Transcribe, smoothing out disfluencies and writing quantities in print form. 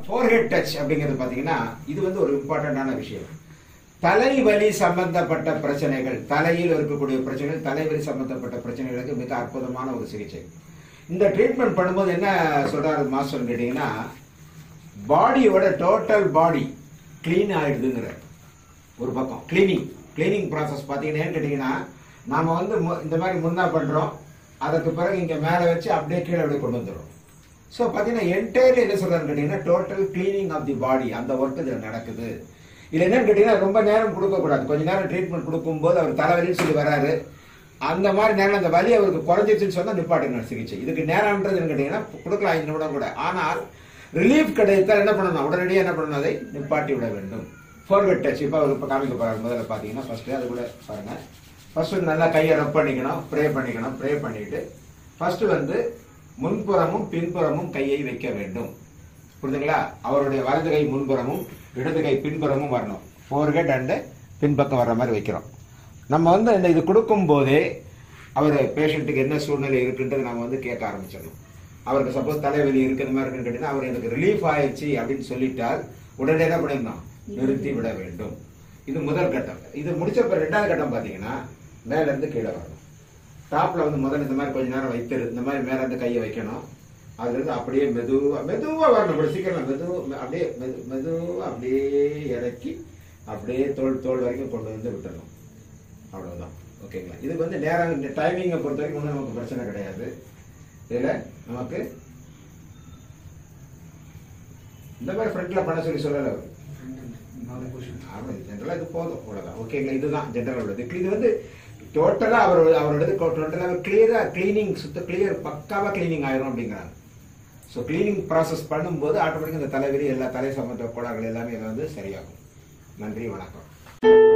Forehead touch அப்படிங்கிறது பார்த்தீங்கன்னா இது வந்து ஒரு இம்பார்ட்டண்டான விஷயம். தலைவலி சம்பந்தப்பட்ட பிரச்சனைகள், தலையில் இருக்கக்கூடிய பிரச்சனைகள், தலைவலி சம்பந்தப்பட்ட பிரச்சனைகளுக்கு மிக அற்புதமான ஒரு சிகிச்சை. இந்த ட்ரீட்மெண்ட் பண்ணும்போது என்ன சொல்றாரு மாஸ்டர் கேட்டீங்கன்னா, பாடியோட டோட்டல் பாடி கிளீன் ஆயிடுதுங்கிற ஒரு பக்கம். கிளீனிங் ப்ராசஸ் பார்த்தீங்கன்னா கேட்டீங்கன்னா, நாம வந்து இந்த மாதிரி முன்னா பண்றோம், அதற்கு பிறகு இங்க மேலே வச்சு அப்படியே கீழே அப்படியே கொண்டு வந்துடும். ஸோ பார்த்தீங்கன்னா என்டையர்லி என்ன சொல்றாருன்னு கேட்டீங்கன்னா, டோட்டல் கிளீனிங் ஆஃப் தி பாடி, அந்த ஒர்க் இதில் நடக்குது. இல்லை என்னன்னு கேட்டீங்கன்னா, ரொம்ப நேரம் கொடுக்கக்கூடாது. கொஞ்ச நேரம் ட்ரீட்மெண்ட் கொடுக்கும்போது அவர் தலைவலின்னு சொல்லி வராரு, அந்த மாதிரி நேரம் அந்த வலி அவருக்கு குறைஞ்சிச்சுன்னு சொன்னா நிப்பாட்டுங்க சிகிச்சை. இதுக்கு நேரம்ன்றது கேட்டீங்கன்னா கொடுக்கலாம் 5 நிமிடம் கூட. ஆனால் ரிலீஃப் கிடைத்தால் என்ன பண்ணணும், உடனடியாக என்ன பண்ணணும், அதை நிப்பாட்டி விட வேண்டும். ஃபோர்ஹெட் டச் இப்போ அவர் இப்போ காமிக்க போறாரு. முதல்ல பார்த்தீங்கன்னா ஃபர்ஸ்ட் அது கூட பாருங்க. ஃபர்ஸ்ட் நல்லா கையை ரப் பண்ணிக்கணும், ப்ரே பண்ணிட்டு ஃபர்ஸ்ட் வந்து முன்புறமும் பின்புறமும் கையை வைக்க வேண்டும். புரியுதுங்களா? அவருடைய வலது கை முன்புறமும் இடது கை பின்புறமும் வரணும். ஃபோர்ஹெட் அண்ட் பின்பக்கம் வர்ற மாதிரி வைக்கிறோம். நம்ம வந்து இந்த இது கொடுக்கும் போதே அவர் பேஷண்ட்டுக்கு என்ன சூழ்நிலை இருக்குன்றது நம்ம வந்து கேட்க ஆரம்பிச்சிடணும். அவருக்கு சப்போஸ் தலைவலி இருக்கிற மாதிரி இருக்குன்னு கேட்டீங்கன்னா, அவர் எனக்கு ரிலீஃப் ஆயிடுச்சு அப்படின்னு சொல்லிட்டால் உடனே என்ன பண்ணிடணும், நிறுத்தி விட வேண்டும். இது முதல் கட்டம். இது முடிச்ச ரெண்டாவது கட்டம் பார்த்தீங்கன்னா, மேல இருந்து கீழே வரணும். டாப்ல வந்து முதல்ல இந்த மாதிரி கொஞ்ச நேரம் வைத்திரு, இந்த மாதிரி மேல இருந்து கையை வைக்கணும். அதுல இருந்து அப்படியே மெதுவா வரணும். சீக்கிரம் மெதுவா அப்படியே இறக்கி அப்படியே தோல் வரைக்கும் கொண்டு வந்து விட்டுறணும். அவ்வளவுதான். ஓகேங்களா? இதுக்கு வந்து நேரம் டைமிங்கை பொறுத்த வரைக்கும் ஒன்றும் நமக்கு பிரச்சனை கிடையாது. இதுல நமக்கு இந்த மாதிரி ஃப்ரண்ட்ல பண்ண சொல்லல. ஜென்ரலா இது போதும், அவ்வளவுதான். ஓகேங்களா? இதுதான் ஜென்ரல் உள்ளது. இது வந்து டோட்டலா அவரோட டோட்டலா கிளியரா கிளீனிங், கிளியர் பக்காவா கிளீனிங் ஆயிரும் அப்படிங்கிறாங்க. ஸோ கிளீனிங் ப்ராசஸ் பண்ணும்போது ஆட்டோமேட்டிக்காக இந்த தலைவலி எல்லா தலை சம்பந்த கோளாறுகள் எல்லாமே இதை வந்து சரியாகும். நன்றி, வணக்கம்.